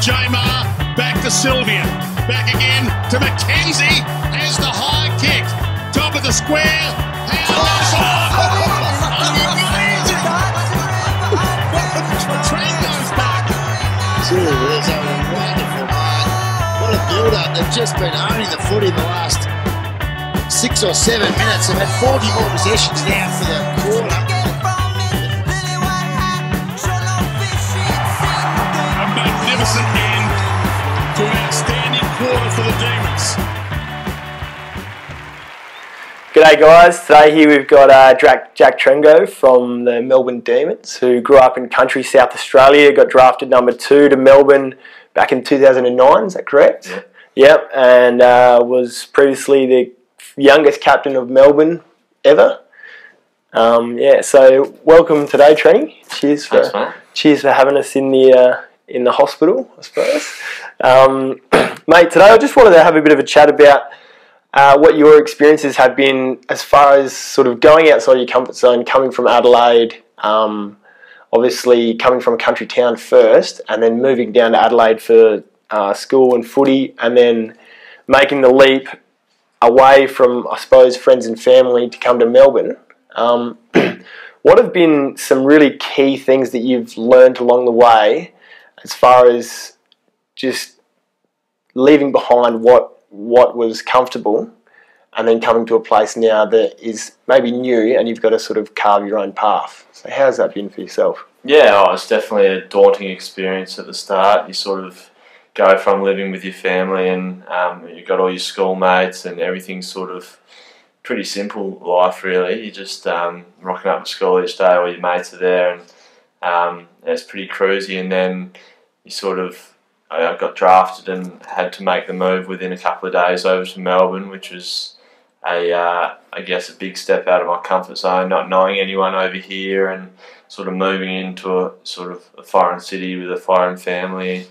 Jamar, back to Sylvia. Back again to Mackenzie. Has the high kick. Top of the square. Trengove's back. Gee, there's a wonderful night. What a build-up. They've just been owning the footy in the last 6 or 7 minutes. They've had 40 more possessions now for the quarter. A magnificent end to an outstanding quarter for the Demons. G'day guys, today here we've got Jack Trengove from the Melbourne Demons, who grew up in country South Australia, got drafted number 2 to Melbourne back in 2009, is that correct? Yeah. Yep, and was previously the youngest captain of Melbourne ever. Yeah, so welcome today, Trenny. Cheers for having us in the hospital, I suppose. Mate, today I just wanted to have a bit of a chat about what your experiences have been as far as sort of going outside your comfort zone, coming from Adelaide, obviously coming from a country town first, and then moving down to Adelaide for school and footy, and then making the leap away from, I suppose, friends and family to come to Melbourne. What have been some really key things that you've learned along the way as far as just leaving behind what was comfortable and then coming to a place now that is maybe new and you've got to sort of carve your own path? So how's that been for yourself? Yeah, it's definitely a daunting experience at the start. You sort of go from living with your family and you've got all your schoolmates and everything's sort of pretty simple life really. You just rocking up to school each day, all your mates are there, and it's pretty cruisy. And then you sort of, I got drafted and had to make the move within a couple of days over to Melbourne, which was I guess a big step out of my comfort zone, not knowing anyone over here and sort of moving into a sort of a foreign city with a foreign family.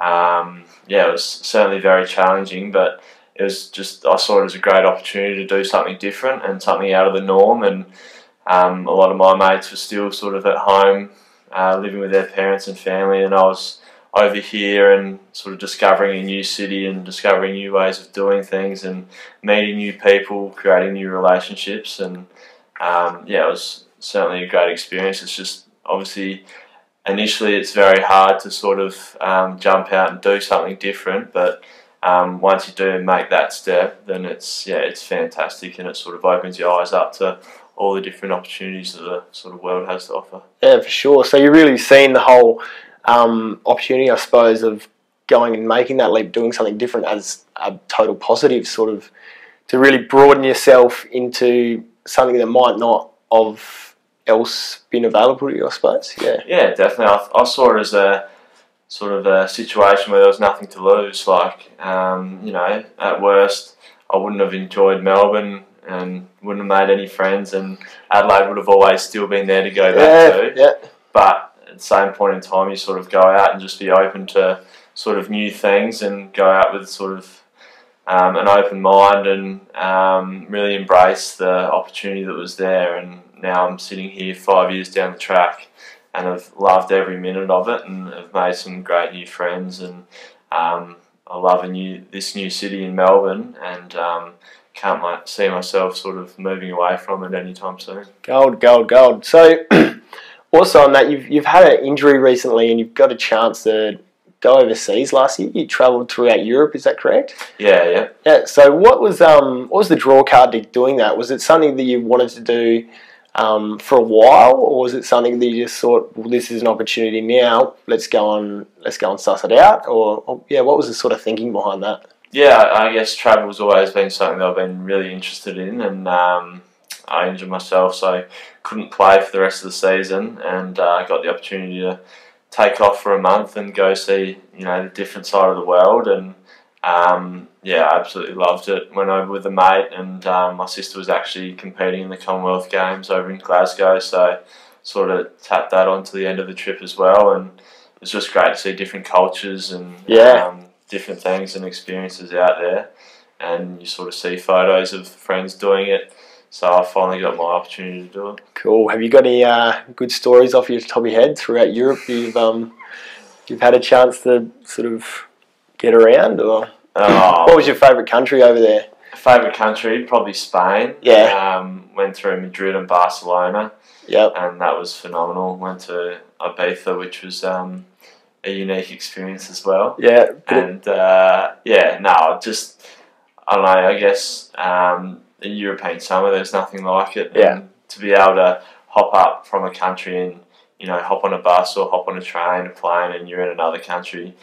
Yeah, it was certainly very challenging, but it was just, I saw it as a great opportunity to do something different and something out of the norm. And a lot of my mates were still sort of at home, living with their parents and family, and I was over here and sort of discovering a new city and discovering new ways of doing things and meeting new people, creating new relationships. And yeah, it was certainly a great experience. It's just obviously initially it's very hard to sort of jump out and do something different, but once you do make that step, then it's fantastic, and it sort of opens your eyes up to all the different opportunities that the sort of world has to offer. Yeah, for sure. So you're really seeing the whole opportunity, I suppose, of going and making that leap, doing something different as a total positive, sort of to really broaden yourself into something that might not have else been available to you, I suppose. Yeah, definitely. I saw it as a sort of a situation where there was nothing to lose. Like, you know, at worst, I wouldn't have enjoyed Melbourne and wouldn't have made any friends, and Adelaide would have always still been there to go back to. Yeah. But at the same point in time, you sort of go out and just be open to sort of new things and go out with sort of an open mind and really embrace the opportunity that was there. And now I'm sitting here 5 years down the track and I've loved every minute of it, and I've made some great new friends, and I love this new city in Melbourne, and can't see myself sort of moving away from it anytime soon. Gold. So also on that, you've had an injury recently and you've got a chance to go overseas last year. You travelled throughout Europe, is that correct? Yeah. So what was the draw card to doing that? Was it something that you wanted to do for a while, or was it something that you just thought, well, this is an opportunity now, let's go and suss it out? Or what was the sort of thinking behind that? Yeah, I guess travel's always been something that I've been really interested in, and I injured myself, so couldn't play for the rest of the season, and I got the opportunity to take off for a month and go see, you know, the different side of the world. And yeah, I absolutely loved it. Went over with a mate, and my sister was actually competing in the Commonwealth Games over in Glasgow, so sort of tapped that onto the end of the trip as well. And it was just great to see different cultures and different things and experiences out there, and you sort of see photos of friends doing it. So I finally got my opportunity to do it. Cool. Have you got any good stories off your top of your head throughout Europe you've You've had a chance to sort of get around, or Oh, what was your favourite country over there? favourite country, probably Spain. Yeah. Went through Madrid and Barcelona. Yep. And that was phenomenal. Went to Ibiza, which was a unique experience as well. Yeah. And just I don't know. I guess the European summer, there's nothing like it. Yeah. And to be able to hop up from a country and hop on a bus or hop on a train, a plane, and you're in another country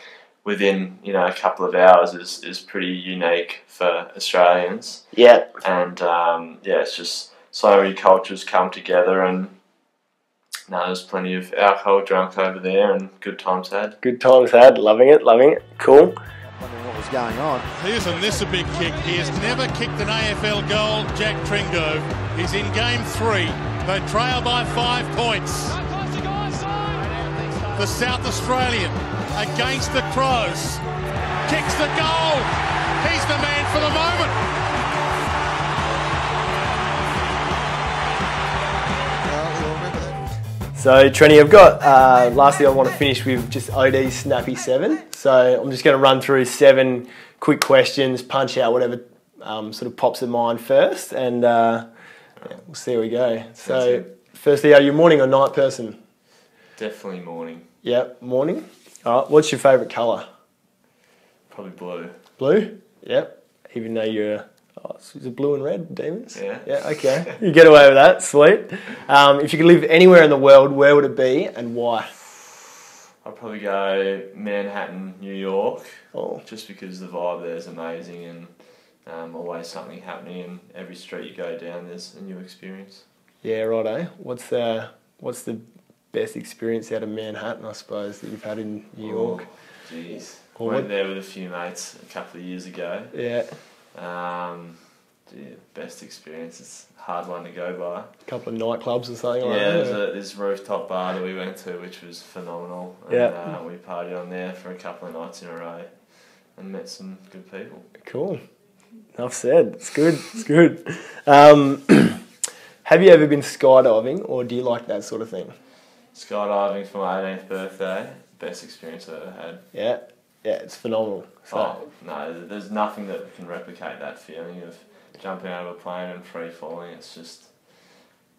within a couple of hours is pretty unique for Australians. Yeah. And it's just so many cultures come together, and there's plenty of alcohol drunk over there and good times had. Good times had. Loving it. Cool. Wondering what was going on. Isn't this a big kick? He has never kicked an AFL goal, Jack Trengove. He's in game 3. They trail by 5 points. The South Australian against the Crows. Kicks the goal. He's the man for the moment. So, Trenny, I've got, lastly I want to finish with just OD's Snappy 7. So I'm just going to run through 7 quick questions, punch out whatever sort of pops in mind first, and we'll see how we go. So, firstly, are you a morning or night person? Definitely morning. Yep, morning. All right, what's your favourite colour? Probably blue. Blue? Yep. Even though you're... is it blue and red, Demons? Yeah. Yeah, okay. You get away with that. Sweet. If you could live anywhere in the world, where would it be and why? I'd probably go Manhattan, New York. Oh. Just because the vibe there is amazing, and always something happening, and every street you go down there's a new experience. Yeah, righto. What's the best experience out of Manhattan, I suppose, that you've had in New York? Jeez. Or Went there with a few mates a couple of years ago. Yeah. Best experience. It's a hard one to go by. A couple of nightclubs or something like Yeah, that? there's this rooftop bar that we went to, which was phenomenal. And, Yeah. we partied on there for a couple of nights in a row and met some good people. Cool. Enough said. It's good. It's good. Have you ever been skydiving, or do you like that sort of thing? Skydiving for my 18th birthday, best experience I've ever had. Yeah. Yeah, it's phenomenal. So, No, there's nothing that can replicate that feeling of jumping out of a plane and free falling. It's just,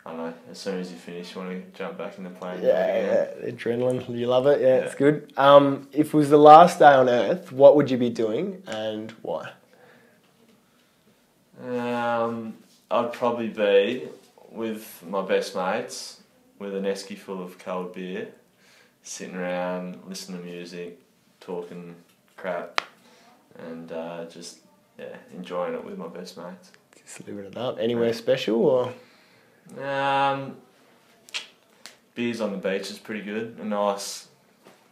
I don't know, as soon as you finish, you want to jump back in the plane. Yeah, adrenaline. You love it. Yeah, it's good. If it was the last day on Earth, what would you be doing and why? I'd probably be with my best mates with an esky full of cold beer, sitting around, listening to music, talking crap, and enjoying it with my best mates. Just living it up. Anywhere special, or? Beers on the beach is pretty good. A nice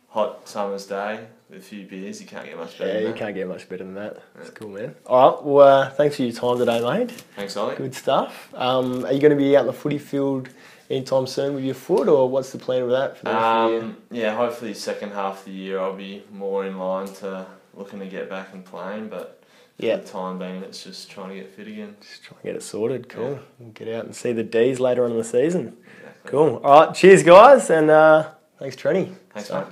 hot summer's day with a few beers. You can't get much better than that. You can't get much better than that. That's cool, man. All right, well, thanks for your time today, mate. Thanks, Ollie. Good stuff. Are you going to be out in the footy field anytime soon with your foot, or what's the plan with that for the rest of the year? Yeah, hopefully second half of the year I'll be more in line to looking to get back and playing, but for the time being it's just trying to get fit again. Just try and get it sorted. Cool. Yeah. We'll get out and see the D's later on in the season. Exactly. Cool. All right, cheers guys, and thanks Trenny. Thanks, mate.